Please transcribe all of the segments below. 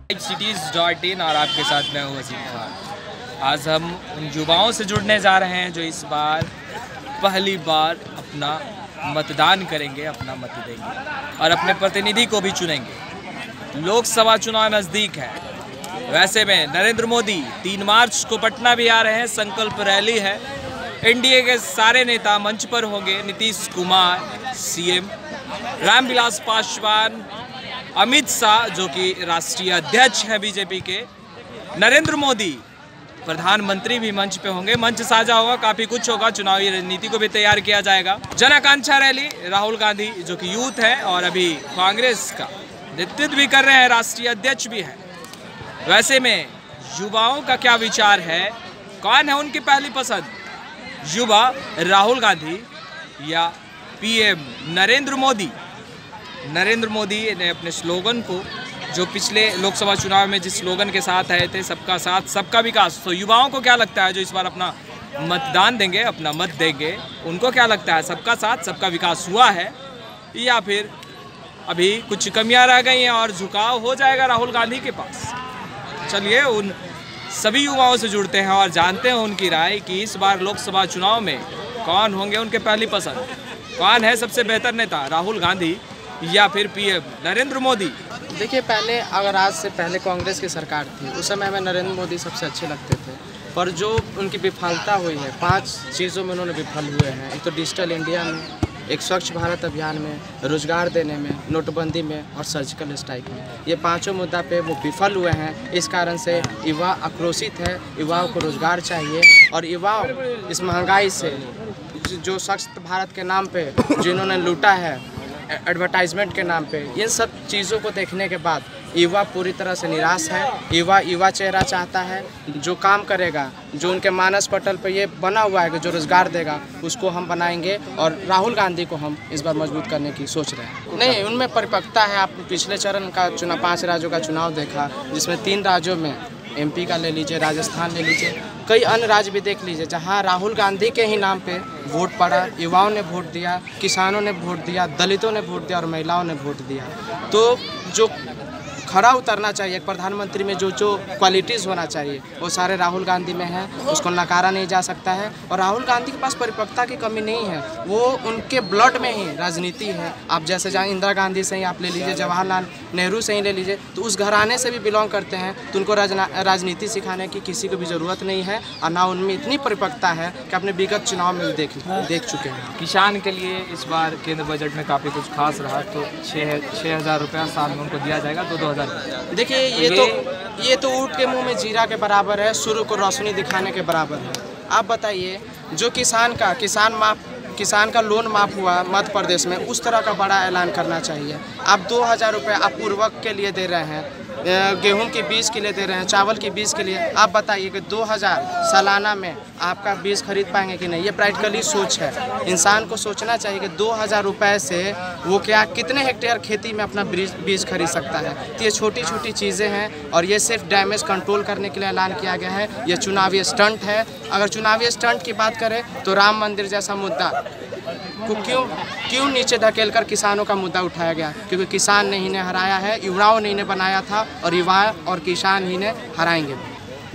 cities.in और आपके साथ मैं हूँ वसीम खान। आज हम उन युवाओं से जुड़ने जा रहे हैं जो इस बार पहली बार अपना मतदान करेंगे, अपना मत देंगे और अपने प्रतिनिधि को भी चुनेंगे। लोकसभा चुनाव नज़दीक है। वैसे में नरेंद्र मोदी 3 मार्च को पटना भी आ रहे हैं, संकल्प रैली है। एनडीए के सारे नेता मंच पर होंगे। नीतीश कुमार सीएम, रामविलास पासवान, अमित शाह जो कि राष्ट्रीय अध्यक्ष हैं बीजेपी के, नरेंद्र मोदी प्रधानमंत्री भी मंच पे होंगे। मंच साझा होगा, काफ़ी कुछ होगा। चुनावी रणनीति को भी तैयार किया जाएगा। जन आकांक्षा रैली, राहुल गांधी जो कि यूथ है और अभी कांग्रेस का नेतृत्व भी कर रहे हैं, राष्ट्रीय अध्यक्ष भी हैं। वैसे में युवाओं का क्या विचार है, कौन है उनकी पहली पसंद, युवा राहुल गांधी या पीएम नरेंद्र मोदी? नरेंद्र मोदी ने अपने स्लोगन को, जो पिछले लोकसभा चुनाव में जिस स्लोगन के साथ आए थे, सबका साथ सबका विकास, तो युवाओं को क्या लगता है जो इस बार अपना मतदान देंगे, अपना मत देंगे, उनको क्या लगता है, सबका साथ सबका विकास हुआ है या फिर अभी कुछ कमियां रह गई हैं और झुकाव हो जाएगा राहुल गांधी के पास? चलिए उन सभी युवाओं से जुड़ते हैं और जानते हैं उनकी राय कि इस बार लोकसभा चुनाव में कौन होंगे उनके पहली पसंद, कौन है सबसे बेहतर नेता, राहुल गांधी या फिर पीएम नरेंद्र मोदी? देखिए, पहले अगर आज से पहले कांग्रेस की सरकार थी, उस समय हमें नरेंद्र मोदी सबसे अच्छे लगते थे। पर जो उनकी विफलता हुई है, 5 चीज़ों में उन्होंने विफल हुए हैं। एक तो डिजिटल इंडिया में, एक स्वच्छ भारत अभियान में, रोजगार देने में, नोटबंदी में और सर्जिकल स्ट्राइक में। ये 5 मुद्दा पे वो विफल हुए हैं। इस कारण से युवा आक्रोशित है। युवाओं को रोजगार चाहिए और युवा इस महंगाई से, जो स्वच्छ भारत के नाम पे जिन्होंने लूटा है, एडवर्टाइजमेंट के नाम पे, इन सब चीज़ों को देखने के बाद युवा पूरी तरह से निराश है। युवा चेहरा चाहता है जो काम करेगा, जो उनके मानस पटल पे ये बना हुआ है कि जो रोजगार देगा, उसको हम बनाएंगे और राहुल गांधी को हम इस बार मजबूत करने की सोच रहे हैं। नहीं, उनमें परिपक्वता है। आप पिछले चरण का चुनाव, 5 राज्यों का चुनाव देखा, जिसमें 3 राज्यों में, एमपी का ले लीजिए, राजस्थान ले लीजिए, कई अन्य राज्य भी देख लीजिए, जहां राहुल गांधी के ही नाम पे वोट पड़ा। युवाओं ने वोट दिया, किसानों ने वोट दिया, दलितों ने वोट दिया और महिलाओं ने वोट दिया। तो जो खरा उतरना चाहिए एक प्रधानमंत्री में, जो क्वालिटीज़ होना चाहिए, वो सारे राहुल गांधी में है। उसको नकारा नहीं जा सकता है। और राहुल गांधी के पास परिपक्वता की कमी नहीं है, वो उनके ब्लड में ही राजनीति है। आप जैसे जहाँ इंदिरा गांधी से ही आप ले लीजिए, जवाहरलाल नेहरू से ही ले लीजिए, तो उस घराने से भी बिलोंग करते हैं। तो उनको राजनीति सिखाने की किसी को भी ज़रूरत नहीं है और ना उनमें इतनी परिपक्वता है कि अपने विगत चुनाव में देख चुके हैं। किसान के लिए इस बार केंद्र बजट में काफ़ी कुछ खास रहा, तो 6,000 रुपया साल में उनको दिया जाएगा, 2-2 हज़ार। देखिए, ये तो ऊँट के मुंह में जीरा के बराबर है, सूर्य को रोशनी दिखाने के बराबर है। आप बताइए, जो किसान का लोन माफ़ हुआ मध्य प्रदेश में, उस तरह का बड़ा ऐलान करना चाहिए। आप 2,000 रुपये आप उर्वरक के लिए दे रहे हैं, गेहूं के बीज के लिए दे रहे हैं, चावल के बीज के लिए। आप बताइए कि 2,000 सालाना में आपका बीज खरीद पाएंगे कि नहीं? ये प्रैक्टिकली सोच है। इंसान को सोचना चाहिए कि 2,000 रुपये से वो कितने हेक्टेयर खेती में अपना बीज खरीद सकता है। तो ये छोटी छोटी चीज़ें हैं और ये सिर्फ डैमेज कंट्रोल करने के लिए ऐलान किया गया है। ये चुनावी स्टंट है। अगर चुनावी स्टंट की बात करें तो राम मंदिर जैसा मुद्दा को क्यों नीचे धकेलकर किसानों का मुद्दा उठाया गया? क्योंकि किसान ने इन्हें हराया है, युवाओं ने इन्हें बनाया था और युवा और किसान ही ने हराएंगे।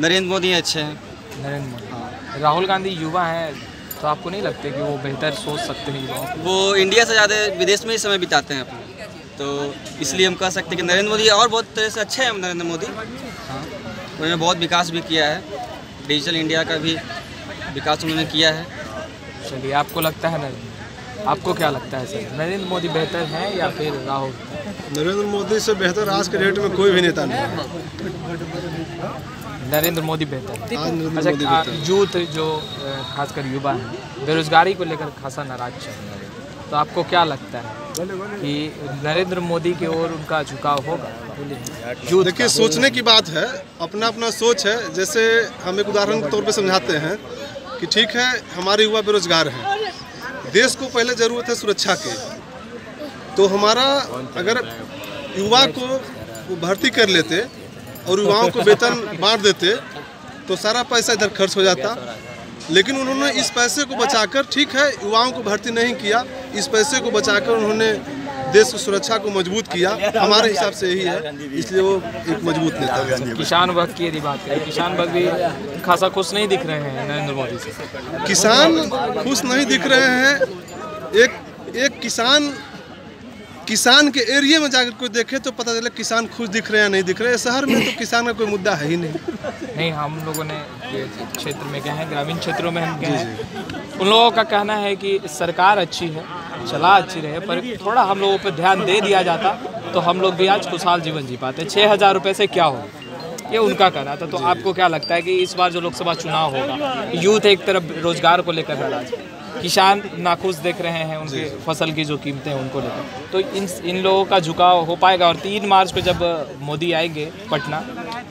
नरेंद्र मोदी अच्छे हैं। नरेंद्र मोदी। राहुल गांधी युवा हैं, तो आपको नहीं लगते कि वो बेहतर सोच सकते हैं युवाओं? वो इंडिया से ज़्यादा विदेश में ही समय बिताते हैं अपने, तो इसलिए हम कह सकते हैं कि नरेंद्र मोदी और बहुत तरह से अच्छे हैं। नरेंद्र मोदी उन्होंने बहुत विकास भी किया है, डिजिटल इंडिया का भी विकास उन्होंने किया है। चलिए, आपको लगता है नरेंद्र, आपको क्या लगता है सर, नरेंद्र मोदी बेहतर हैं या फिर राहुल? नरेंद्र मोदी से बेहतर आज के डेट में कोई भी नेता नहीं है। नरेंद्र मोदी बेहतर। अच्छा, यूथ जो खासकर युवा हैं, बेरोजगारी को लेकर खासा नाराज चल रहा है, तो आपको क्या लगता है कि नरेंद्र मोदी की ओर उनका झुकाव होगा? देखिए, सोचने की बात है, अपना अपना सोच है। जैसे हम एक उदाहरण के तौर पे समझाते हैं कि ठीक है, हमारे युवा बेरोजगार हैं, देश को पहले ज़रूरत है सुरक्षा की, तो हमारा अगर युवा को भर्ती कर लेते और युवाओं को वेतन बांट देते तो सारा पैसा इधर खर्च हो जाता। लेकिन उन्होंने इस पैसे को बचाकर, ठीक है युवाओं को भर्ती नहीं किया, इस पैसे को बचाकर उन्होंने देश की सुरक्षा को मजबूत किया, हमारे हिसाब से यही है, इसलिए वो एक मजबूत नेता है। किसान वर्ग की यदि बात करें, किसान वर्ग भी खासा खुश नहीं दिख रहे हैं नरेंद्र मोदी से। किसान खुश नहीं दिख रहे हैं। एक किसान के एरिया में जाकर कोई देखे तो पता चले किसान खुश दिख रहे हैं नहीं दिख रहे हैं। शहर में तो किसान का कोई मुद्दा है ही नहीं। हम लोगों ने क्षेत्र में गए हैं, ग्रामीण क्षेत्रों में हम गए हैं, उन लोगों का कहना है कि सरकार अच्छी है, चला अच्छी रहे, पर थोड़ा हम लोगों पर ध्यान दे दिया जाता तो हम लोग भी आज खुशहाल जीवन जी पाते। 6,000 रुपये से क्या हो, ये उनका कहना था। तो आपको क्या लगता है कि इस बार जो लोकसभा चुनाव होगा, यूथ एक तरफ रोजगार को लेकर नाराज, किसान नाखुश देख रहे हैं उनके फसल की जो कीमतें हैं उनको लेकर, तो इन लोगों का झुकाव हो पाएगा? और 3 मार्च पे जब मोदी आएंगे पटना,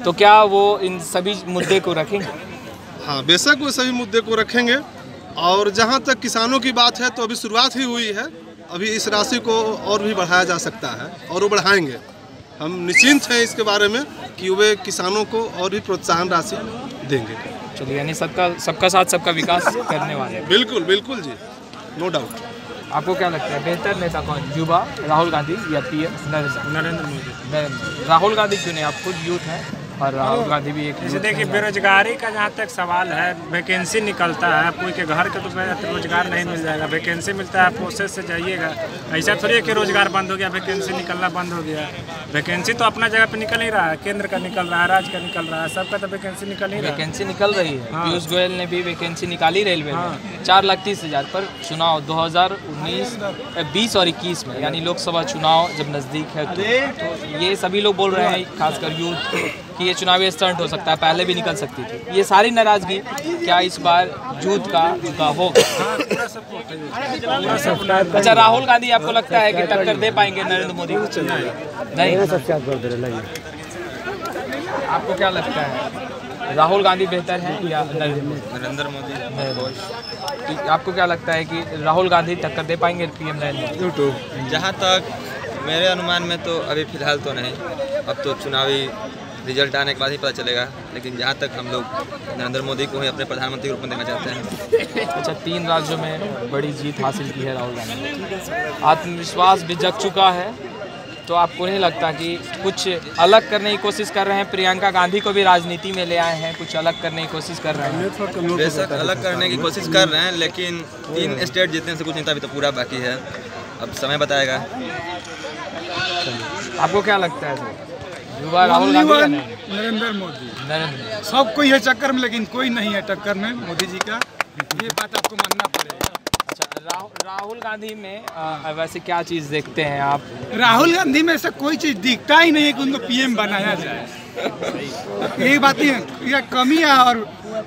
तो क्या वो इन सभी मुद्दे को रखेंगे? हाँ, बेशक वो सभी मुद्दे को रखेंगे। और जहाँ तक किसानों की बात है तो अभी शुरुआत ही हुई है, अभी इस राशि को और भी बढ़ाया जा सकता है और वो बढ़ाएंगे। हम निश्चिंत हैं इसके बारे में कि वे किसानों को और भी प्रोत्साहन राशि देंगे। चलिए, यानी सबका साथ सबका विकास करने वाले हैं। बिल्कुल बिल्कुल जी, नो डाउट। आपको क्या लगता है बेहतर नेता कौन, युवा राहुल गांधी या पीएम नरेंद्र मोदी? राहुल गांधी क्यों नहीं? आप खुद यूथ हैं और राहुल गांधी भी एक। जैसे देखिए, बेरोजगारी का जहाँ तक सवाल है, वैकेंसी निकलता है, कोई के घर के तो रोजगार नहीं मिल जाएगा, वैकेंसी मिलता है, प्रोसेस से जाइएगा। ऐसा थोड़ी है कि रोजगार बंद हो गया, वैकेंसी निकलना बंद हो गया। वैकेंसी तो अपना जगह पे निकल ही रहा है, केंद्र का निकल रहा है, राज्य का निकल रहा है, सबका तो वैकेंसी निकल ही रहा है। वैकेंसी निकल रही है। पीयूष गोयल ने भी वैकेंसी निकाली रेलवे में 4,30,000 पर। चुनाव 2019-20 और 21 में, यानी लोकसभा चुनाव जब नज़दीक है तो ये सभी लोग बोल रहे हैं, खासकर यूथ, कि ये चुनावी स्टंट हो सकता है, पहले भी निकल सकती थी। ये सारी नाराजगी क्या इस बार यूथ का झुकाव होगा? अच्छा, राहुल गांधी आपको लगता है कि टक्कर दे पाएंगे नरेंद्र मोदी को? नहीं। आपको क्या लगता है, राहुल गांधी बेहतर है या नरेंद्र मोदी? आपको क्या लगता है कि राहुल गांधी टक्कर दे पाएंगे पीएम नरेंद्र मोदी? जहाँ तक मेरे अनुमान में तो अभी फिलहाल तो नहीं, अब तो चुनावी रिजल्ट आने के बाद ही पता चलेगा। लेकिन जहाँ तक हम लोग नरेंद्र मोदी को ही अपने प्रधानमंत्री के रूप में देखना चाहते हैं। अच्छा, 3 राज्यों में बड़ी जीत हासिल की है राहुल गांधी ने, आत्मविश्वास भी जग चुका है, तो आपको नहीं लगता कि कुछ अलग करने की कोशिश कर रहे हैं? प्रियंका गांधी को भी राजनीति में ले आए हैं, कुछ अलग करने की कोशिश कर रहे हैं? बेशक अलग करने की कोशिश कर रहे हैं, लेकिन 3 स्टेट जीतने से कुछ नहीं था, अभी तो पूरा बाकी है, अब समय बताएगा। आपको क्या लगता है युवा राहुल गांधी? नरेंद्र मोदी। नरेंद्र सब कोई है चक्कर में, लेकिन कोई नहीं है टक्कर में मोदी जी का, ये बात आपको मानना पड़ेगा। अच्छा, राहुल गांधी में वैसे क्या चीज़ देखते हैं आप? राहुल गांधी में ऐसा कोई चीज़ दिखता ही नहीं है कि उनको पीएम बनाया जाए। यही बात है, यह कमी है। और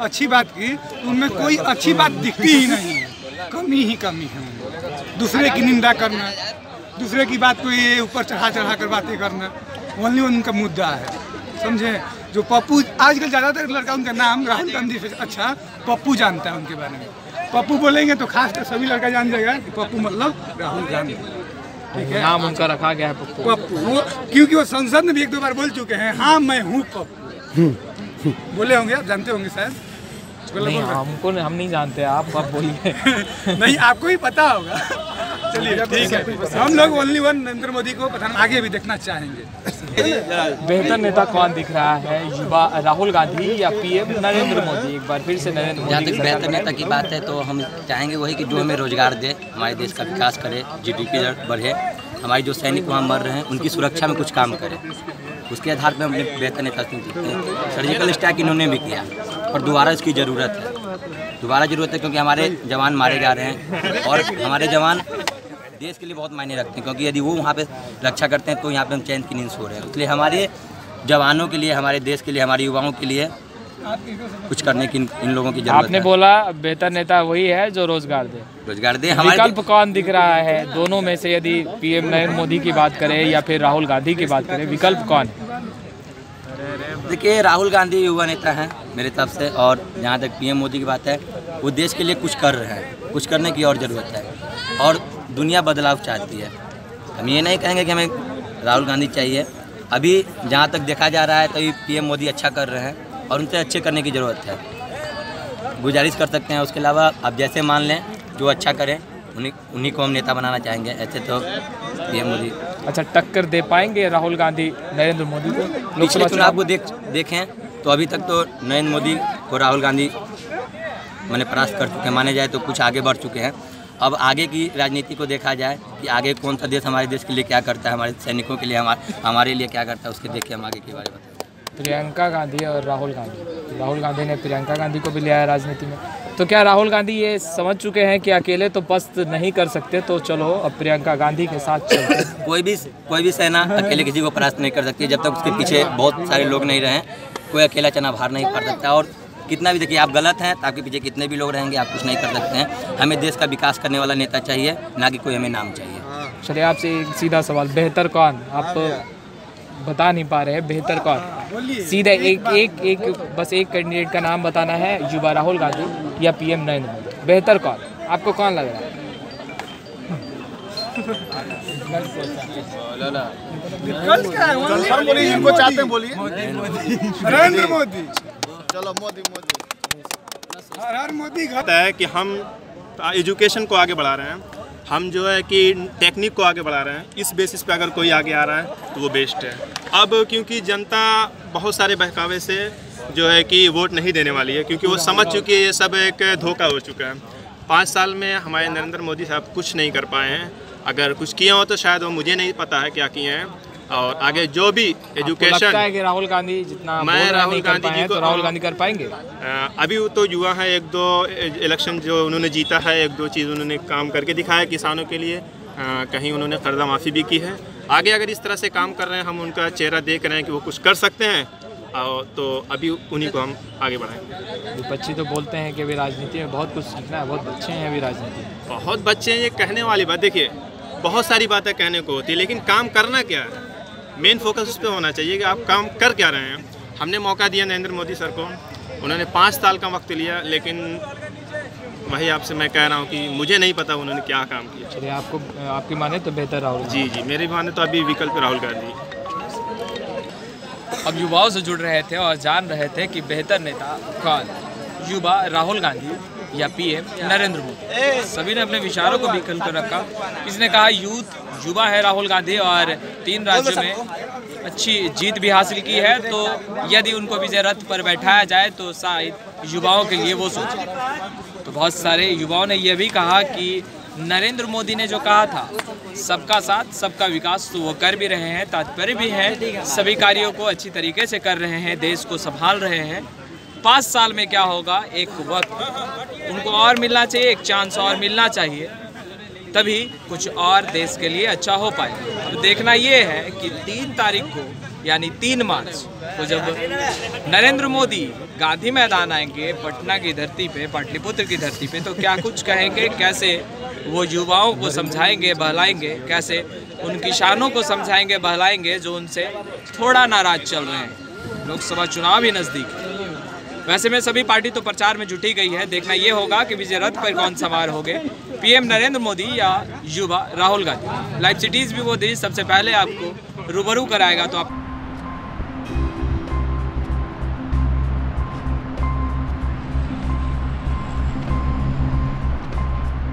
अच्छी बात की, उनमें कोई अच्छी बात दिखती ही नहीं है, कमी ही कमी है। दूसरे की निंदा करना, दूसरे की बात को ये ऊपर चढ़ा कर बातें करना, ओनली उनका मुद्दा है, समझे? जो पप्पू, आजकल ज़्यादातर लड़का उनका नाम राहुल गांधी से अच्छा पप्पू जानता है उनके बारे में। पप्पू बोलेंगे तो खास कर सभी लड़का जान जाएगा कि पप्पू मतलब राहुल गांधी, ठीक है? नाम उनका रखा गया है पप्पू। पप्पू, क्योंकि वो संसद में भी 1-2 बार बोल चुके हैं, हाँ मैं हूँ पप्पू। बोले होंगे, आप जानते होंगे शायद। नहीं, हम नहीं जानते, आप बोलिए। नहीं, आपको ही पता होगा। चलिए ठीक है, हम लोग ओनली वन नरेंद्र मोदी को आगे भी देखना चाहेंगे। बेहतर नेता कौन दिख रहा है, युवा राहुल गांधी या पीएम नरेंद्र मोदी? एक बार फिर से नरेंद्र मोदी। जहाँ तक बेहतर नेता की बात है तो हम चाहेंगे वही कि जो हमें रोजगार दे, हमारे देश का विकास करे, GDP बढ़े, हमारे जो सैनिक वहाँ मर रहे हैं उनकी सुरक्षा में कुछ काम करे, उसके आधार पर हम बेहतर नेता चुनते हैं। सर्जिकल स्ट्राइक इन्होंने भी किया और दोबारा इसकी ज़रूरत है, क्योंकि हमारे जवान मारे जा रहे हैं और हमारे जवान देश के लिए बहुत मायने रखते हैं, क्योंकि यदि वो वहाँ पे रक्षा करते हैं तो यहाँ पे हम चैन की नींद सो रहे हैं। इसलिए हमारे जवानों के लिए, हमारे देश के लिए, हमारे युवाओं के लिए कुछ करने की इन लोगों की जरूरत है। आपने बोला बेहतर नेता वही है जो रोजगार दे। विकल्प कौन दिख रहा है दोनों में से? यदि पीएम नरेंद्र मोदी की बात करें या फिर राहुल गांधी की बात करें, विकल्प कौन है? देखिए, राहुल गांधी युवा नेता हैं मेरे तरफ से, और जहाँ तक पीएम मोदी की बात है, वो देश के लिए कुछ कर रहे हैं, कुछ करने की और ज़रूरत है, और दुनिया बदलाव चाहती है। हम ये नहीं कहेंगे कि हमें राहुल गांधी चाहिए, अभी जहाँ तक देखा जा रहा है तो पीएम मोदी अच्छा कर रहे हैं और उनसे अच्छे करने की ज़रूरत है, गुजारिश कर सकते हैं। उसके अलावा आप जैसे मान लें जो अच्छा करें उन्हीं को हम नेता बनाना चाहेंगे। ऐसे तो पीएम मोदी। अच्छा, टक्कर दे पाएंगे राहुल गांधी नरेंद्र मोदी को? पिछले चुनाव को देखें तो अभी तक तो नरेंद्र मोदी को राहुल गांधी मैंने परास्त कर चुके हैं, माने जाए तो कुछ आगे बढ़ चुके हैं। अब आगे की राजनीति को देखा जाए कि आगे कौन सा देश हमारे देश के लिए क्या करता है, हमारे सैनिकों के लिए हमारे लिए क्या करता है, उसके देख के हम आगे के बारे में बताएं। प्रियंका गांधी और राहुल गांधी ने प्रियंका गांधी को भी लिया है राजनीति में, तो क्या राहुल गांधी ये समझ चुके हैं कि अकेले तो पस्त नहीं कर सकते, तो चलो अब प्रियंका गांधी के साथ चलते हैं? कोई भी सेना अकेले किसी को परास्त नहीं कर सकती जब तक उसके पीछे बहुत सारे लोग नहीं रहें। कोई अकेला चना बाहर नहीं पड़ सकता, और कितना भी देखिए आप गलत हैं तो आपके पीछे कितने भी लोग रहेंगे, आप कुछ नहीं कर सकते हैं। हमें देश का विकास करने वाला नेता चाहिए, ना कि कोई हमें नाम चाहिए। चलिए आपसे एक सीधा सवाल, बेहतर कौन? आप बता नहीं पा रहे हैं, बेहतर कौन? सीधा एक बस एक कैंडिडेट का नाम बताना है, युवा राहुल गांधी या पीएम नरेंद्र मोदी। बेहतर कौन आपको कौन लग रहा है? नरेंद्र मोदी। चलो मोदी। हर हर मोदी है कि हम एजुकेशन को आगे बढ़ा रहे हैं, हम जो है कि टेक्निक को आगे बढ़ा रहे हैं। इस बेसिस पे अगर कोई आगे आ रहा है तो वो बेस्ट है। अब क्योंकि जनता बहुत सारे बहकावे से जो है कि वोट नहीं देने वाली है, क्योंकि वो समझ चुकी है ये सब एक धोखा हो चुका है। 5 साल में हमारे नरेंद्र मोदी साहब कुछ नहीं कर पाए हैं। अगर कुछ किए हो तो शायद वो मुझे नहीं पता है क्या किए हैं। और आगे जो भी एजुकेशन, लगता है कि राहुल गांधी जितना मैं राहुल गांधी जी को, तो राहुल गांधी कर पाएंगे? अभी वो तो युवा है, 1-2 इलेक्शन जो उन्होंने जीता है, 1-2 चीज़ उन्होंने काम करके दिखाया किसानों के लिए। कहीं उन्होंने कर्जा माफ़ी भी की है। आगे अगर इस तरह से काम कर रहे हैं, हम उनका चेहरा देख रहे हैं कि वो कुछ कर सकते हैं, तो अभी उन्हीं को हम आगे बढ़ाएंगे। विपक्षी तो बोलते हैं कि अभी राजनीति में बहुत कुछ सीखना है, बहुत बच्चे हैं अभी राजनीति में। बहुत बच्चे हैं, ये कहने वाली बात। देखिए बहुत सारी बातें कहने को होती है, लेकिन काम करना क्या है, मेन फोकस उस पर होना चाहिए कि आप काम कर क्या रहे हैं। हमने मौका दिया नरेंद्र मोदी सर को, उन्होंने 5 साल का वक्त लिया, लेकिन वही आपसे मैं कह रहा हूँ कि मुझे नहीं पता उन्होंने क्या काम किया। चलिए आपकी माने तो बेहतर राहुल? जी, मेरी माने तो अभी विकल्प राहुल गांधी। अब युवाओं से जुड़ रहे थे और जान रहे थे कि बेहतर नेता कौन, युवा राहुल गांधी या पीएम नरेंद्र मोदी। सभी ने अपने विचारों को भी खुल कर रखा। किसी ने कहा युवा है राहुल गांधी और 3 राज्यों में अच्छी जीत भी हासिल की है, तो यदि उनको विजय रथ पर बैठाया जाए तो शायद युवाओं के लिए वो सोचे। तो बहुत सारे युवाओं ने यह भी कहा कि नरेंद्र मोदी ने जो कहा था सबका साथ सबका विकास, तो वो कर भी रहे हैं, तात्पर्य भी है, सभी कार्यों को अच्छी तरीके से कर रहे हैं, देश को संभाल रहे हैं। 5 साल में क्या होगा, एक वक्त उनको और मिलना चाहिए, एक चांस और मिलना चाहिए, तभी कुछ और देश के लिए अच्छा हो पाए। अब देखना ये है कि 3 तारीख को यानी 3 मार्च को जब नरेंद्र मोदी गांधी मैदान आएंगे, पटना की धरती पे, पाटलिपुत्र की धरती पे, तो क्या कुछ कहेंगे, कैसे वो युवाओं को समझाएंगे, बहलाएंगे, कैसे उन किसानों को समझाएंगे, बहलाएंगे जो उनसे थोड़ा नाराज चल रहे हैं। लोकसभा चुनाव भी नज़दीक है। वैसे में सभी पार्टी तो प्रचार में जुटी गई है। देखना ये होगा कि विजय रथ पर कौन सवार होंगे, पीएम नरेंद्र मोदी या युवा राहुल गांधी। लाइव सिटीज़ भी वो देश सबसे पहले आपको रूबरू कराएगा, तो आप